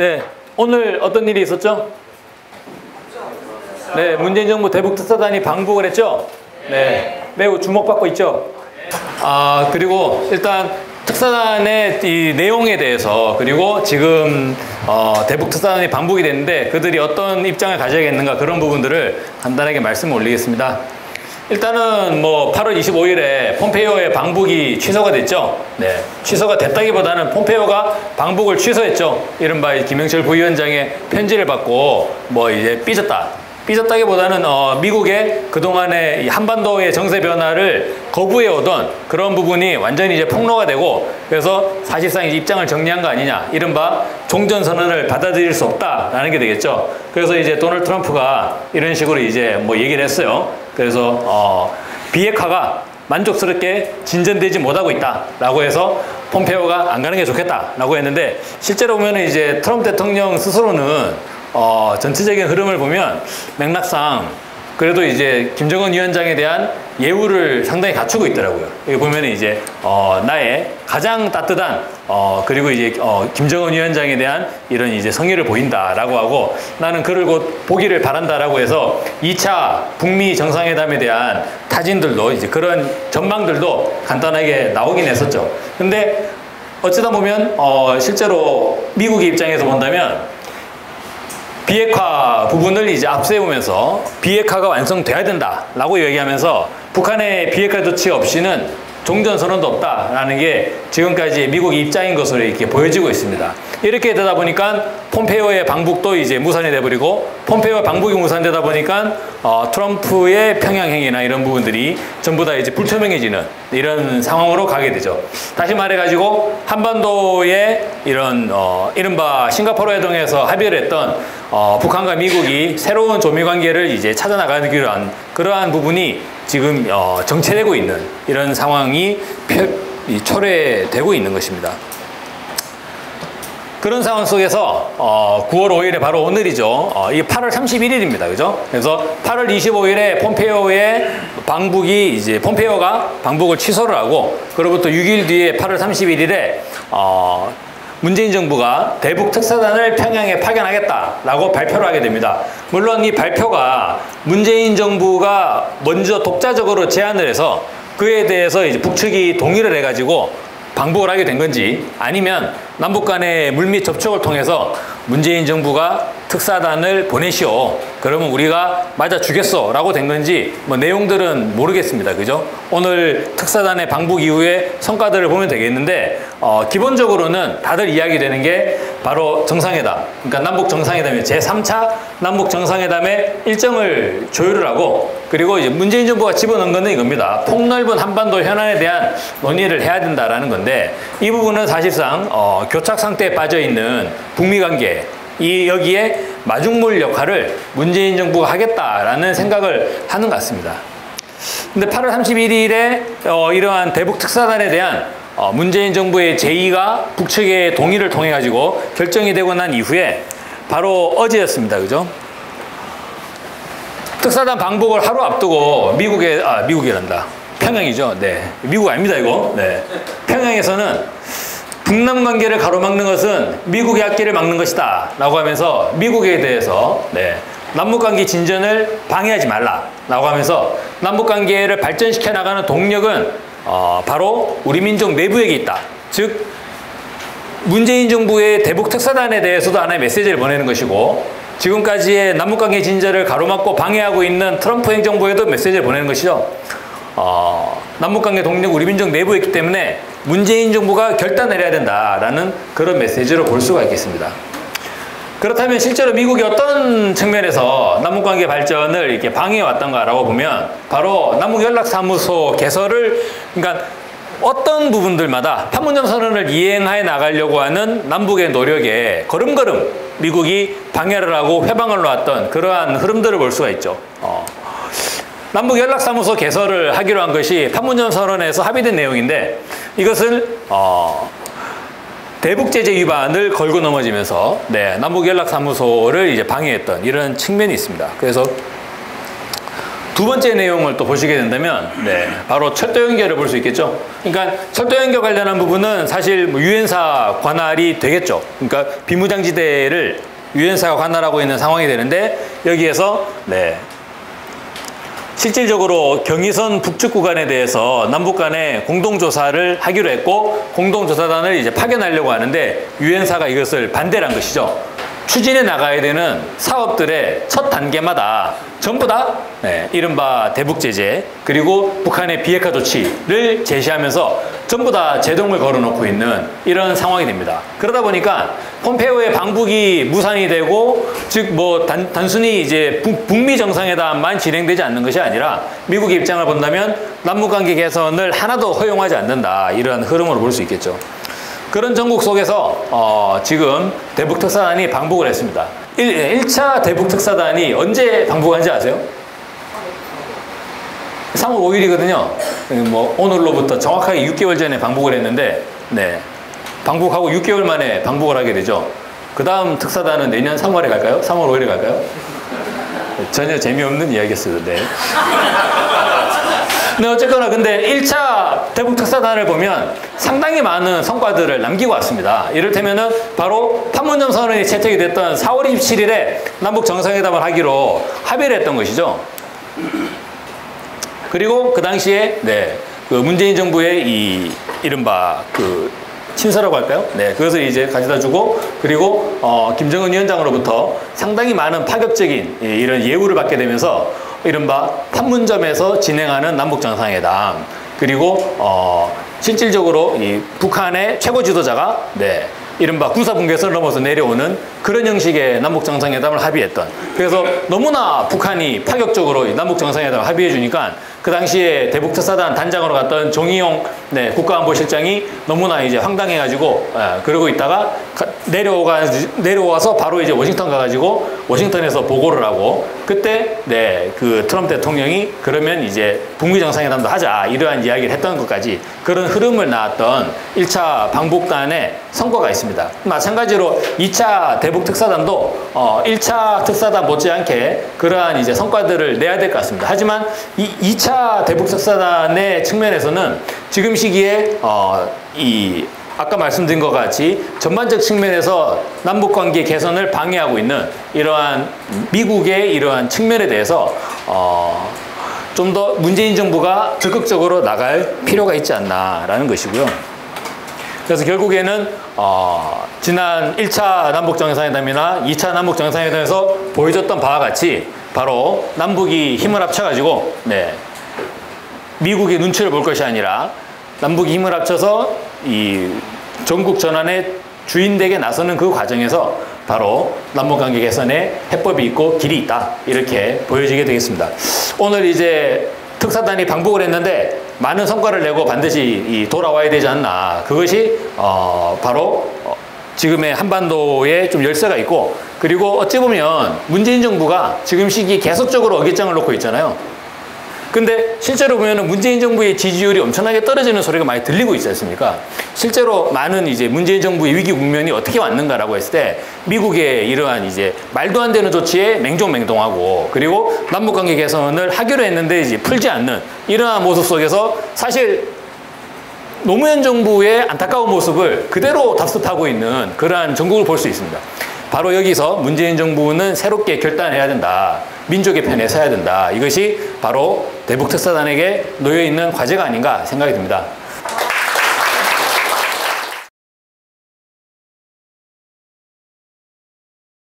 네, 오늘 어떤 일이 있었죠? 네, 문재인 정부 대북 특사단이 방북을 했죠? 네, 매우 주목받고 있죠? 그리고 일단 특사단의 이 내용에 대해서, 그리고 지금 대북 특사단이 방북이 됐는데 그들이 어떤 입장을 가져야겠는가, 그런 부분들을 간단하게 말씀을 올리겠습니다. 일단은 뭐 8월 25일에 폼페이오의 방북이 취소가 됐죠. 네, 취소가 됐다기보다는 폼페이오가 방북을 취소했죠. 이른바 김영철 부위원장의 편지를 받고 뭐 이제 삐졌다기보다는 미국의 그동안의 한반도의 정세 변화를 거부해 오던 그런 부분이 완전히 이제 폭로가 되고, 그래서 사실상 이제 입장을 정리한 거 아니냐, 이른바 종전선언을 받아들일 수 없다라는 게 되겠죠. 그래서 이제 도널드 트럼프가 이런 식으로 이제 뭐 얘기를 했어요. 그래서 비핵화가 만족스럽게 진전되지 못하고 있다라고 해서 폼페이오가 안 가는 게 좋겠다라고 했는데, 실제로 보면은 이제 트럼프 대통령 스스로는 전체적인 흐름을 보면 맥락상 그래도 이제 김정은 위원장에 대한 예우를 상당히 갖추고 있더라고요. 여기 보면 이제 나의 가장 따뜻한 그리고 이제 김정은 위원장에 대한 이런 이제 성의를 보인다라고 하고, 나는 그를 곧 보기를 바란다라고 해서 2차 북미 정상회담에 대한 타진들도 이제 그런 전망들도 간단하게 나오긴 했었죠. 근데 어쩌다 보면 실제로 미국의 입장에서 본다면 비핵화 부분을 이제 앞세우면서 비핵화가 완성돼야 된다라고 얘기하면서 북한의 비핵화 조치 없이는 종전선언도 없다라는 게 지금까지 미국의 입장인 것으로 이렇게 보여지고 있습니다. 이렇게 되다 보니까 폼페이오의 방북도 이제 무산이 돼버리고, 폼페이오 방북이 무산되다 보니까 트럼프의 평양행위나 이런 부분들이 전부 다 이제 불투명해지는 이런 상황으로 가게 되죠. 다시 말해가지고 한반도의 이런 이른바 싱가포르 회동에서 합의를 했던 북한과 미국이 새로운 조미관계를 이제 찾아나가기로 한 그러한 부분이 지금 정체되고 있는 이런 상황이 초래되고 있는 것입니다. 그런 상황 속에서 9월 5일에 바로 오늘이죠. 이게 8월 31일입니다. 그죠? 그래서 8월 25일에 폼페이오의 방북이 이제 폼페이오가 방북을 취소를 하고, 그로부터 6일 뒤에 8월 31일에 문재인 정부가 대북 특사단을 평양에 파견하겠다라고 발표를 하게 됩니다. 물론 이 발표가 문재인 정부가 먼저 독자적으로 제안을 해서 그에 대해서 이제 북측이 동의를 해가지고 방북을 하게 된 건지, 아니면 남북 간의 물밑 접촉을 통해서 문재인 정부가 특사단을 보내시오, 그러면 우리가 맞아 주겠어 라고 된 건지 뭐 내용들은 모르겠습니다. 그죠? 오늘 특사단의 방북 이후에 성과들을 보면 되겠는데, 기본적으로는 다들 이야기되는 게 바로 정상회담, 그러니까 남북 정상회담의 제3차 남북 정상회담의 일정을 조율을 하고, 그리고 이제 문재인 정부가 집어넣은 거는 이겁니다. 폭넓은 한반도 현안에 대한 논의를 해야 된다라는 건데, 이 부분은 사실상 교착 상태에 빠져 있는 북미 관계, 여기에 마중물 역할을 문재인 정부가 하겠다라는 생각을 하는 것 같습니다. 근데 8월 31일에 이러한 대북 특사단에 대한 문재인 정부의 제의가 북측의 동의를 통해 가지고 결정이 되고 난 이후에 바로 어제였습니다. 그죠? 특사단 방북을 하루 앞두고 미국이란다. 평양이죠. 네. 미국 아닙니다, 이거. 네. 평양에서는 북남 관계를 가로막는 것은 미국의 앞길을 막는 것이다 라고 하면서 미국에 대해서 남북관계 진전을 방해하지 말라 라고 하면서 남북관계를 발전시켜 나가는 동력은 바로 우리 민족 내부에게 있다. 즉 문재인 정부의 대북 특사단에 대해서도 하나의 메시지를 보내는 것이고, 지금까지의 남북관계 진전을 가로막고 방해하고 있는 트럼프 행정부에도 메시지를 보내는 것이죠. 남북관계 동력 우리 민족 내부에 있기 때문에 문재인 정부가 결단을 해야 된다라는 그런 메시지로 볼 수가 있겠습니다. 그렇다면 실제로 미국이 어떤 측면에서 남북관계 발전을 이렇게 방해해 왔던가라고 보면, 바로 남북연락사무소 개설을, 그러니까 어떤 부분들마다 판문점 선언을 이행해 나가려고 하는 남북의 노력에 걸음걸음 미국이 방해를 하고 회방을 놓았던 그러한 흐름들을 볼 수가 있죠. 남북연락사무소 개설을 하기로 한 것이 판문점 선언에서 합의된 내용인데, 이것을 대북제재 위반을 걸고 넘어지면서 남북연락사무소를 이제 방해했던 이런 측면이 있습니다. 그래서 두 번째 내용을 또 보시게 된다면, 네, 바로 철도 연결을 볼 수 있겠죠. 그러니까 철도 연결 관련한 부분은 사실 뭐 유엔사 관할이 되겠죠. 그러니까 비무장지대를 유엔사가 관할하고 있는 상황이 되는데, 여기에서 네, 실질적으로 경의선 북측 구간에 대해서 남북 간에 공동조사를 하기로 했고, 공동조사단을 이제 파견하려고 하는데 유엔사가 이것을 반대를 한 것이죠. 추진해 나가야 되는 사업들의 첫 단계마다 전부 다 네, 이른바 대북제재 그리고 북한의 비핵화 조치를 제시하면서 전부 다 제동을 걸어놓고 있는 이런 상황이 됩니다. 그러다 보니까 폼페이오의 방북이 무산이 되고, 즉 뭐 단순히 이제 북미 정상회담만 진행되지 않는 것이 아니라 미국의 입장을 본다면 남북관계 개선을 하나도 허용하지 않는다, 이런 흐름으로 볼 수 있겠죠. 그런 전국 속에서 지금 대북특사단이 방북을 했습니다. 1차 대북특사단이 언제 방북한지 아세요? 3월 5일이거든요. 뭐 오늘로부터 정확하게 6개월 전에 방북을 했는데, 네, 방북하고 6개월 만에 방북을 하게 되죠. 그 다음 특사단은 내년 3월에 갈까요? 3월 5일에 갈까요? 전혀 재미없는 이야기였어요. 네. 네, 어쨌거나 근데 1차 대북특사단을 보면 상당히 많은 성과들을 남기고 왔습니다. 이를테면은 바로 판문점 선언이 채택이 됐던 4월 27일에 남북 정상회담을 하기로 합의를 했던 것이죠. 그리고 그 당시에 네, 그 문재인 정부의 이 이른바 그 친서라고 할까요? 네, 그것을 이제 가져다 주고, 그리고 김정은 위원장으로부터 상당히 많은 파격적인 이런 예우를 받게 되면서 이른바 판문점에서 진행하는 남북 정상회담, 그리고 실질적으로 이 북한의 최고 지도자가 네, 이른바 군사분계선을 넘어서 내려오는 그런 형식의 남북 정상회담을 합의했던. 그래서 너무나 북한이 파격적으로 남북 정상회담을 합의해 주니까 그 당시에 대북특사단 단장으로 갔던 정의용 네, 국가안보실장이 너무나 이제 황당해가지고 그러고 있다가 내려와서 바로 이제 워싱턴 가가지고 워싱턴에서 보고를 하고, 그때 네, 그 트럼프 대통령이 그러면 이제 북미 정상회담도 하자, 이러한 이야기를 했던 것까지 그런 흐름을 낳았던 1차 방북단의 성과가 있습니다. 마찬가지로 2차 대북특사단도 1차 특사단 못지않게 그러한 이제 성과들을 내야 될 것 같습니다. 하지만 이 2차 대북특사단의 측면에서는 지금 시기에 아까 말씀드린 것 같이 전반적 측면에서 남북관계 개선을 방해하고 있는 이러한 미국의 이러한 측면에 대해서 좀 더 문재인 정부가 적극적으로 나갈 필요가 있지 않나라는 것이고요. 그래서 결국에는 지난 1차 남북정상회담이나 2차 남북정상회담에서 보여줬던 바와 같이 바로 남북이 힘을 합쳐가지고 네, 미국의 눈치를 볼 것이 아니라 남북이 힘을 합쳐서 이 전국 전환의 주인되게 나서는 그 과정에서 바로 남북관계 개선에 해법이 있고 길이 있다, 이렇게 보여지게 되겠습니다. 오늘 이제 특사단이 방북을 했는데 많은 성과를 내고 반드시 돌아와야 되지 않나. 그것이 바로 지금의 한반도에 좀 열쇠가 있고, 그리고 어찌 보면 문재인 정부가 지금 시기에 계속적으로 어깃장을 놓고 있잖아요. 근데 실제로 보면은 문재인 정부의 지지율이 엄청나게 떨어지는 소리가 많이 들리고 있지 않습니까? 실제로 많은 이제 문재인 정부의 위기 국면이 어떻게 왔는가라고 했을 때 미국의 이러한 이제 말도 안 되는 조치에 맹종맹동하고, 그리고 남북관계 개선을 하기로 했는데 이제 풀지 않는 이러한 모습 속에서 사실 노무현 정부의 안타까운 모습을 그대로 답습하고 있는 그러한 정국을 볼 수 있습니다. 바로 여기서 문재인 정부는 새롭게 결단해야 된다. 민족의 편에 서야 된다. 이것이 바로 대북특사단에게 놓여있는 과제가 아닌가 생각이 듭니다.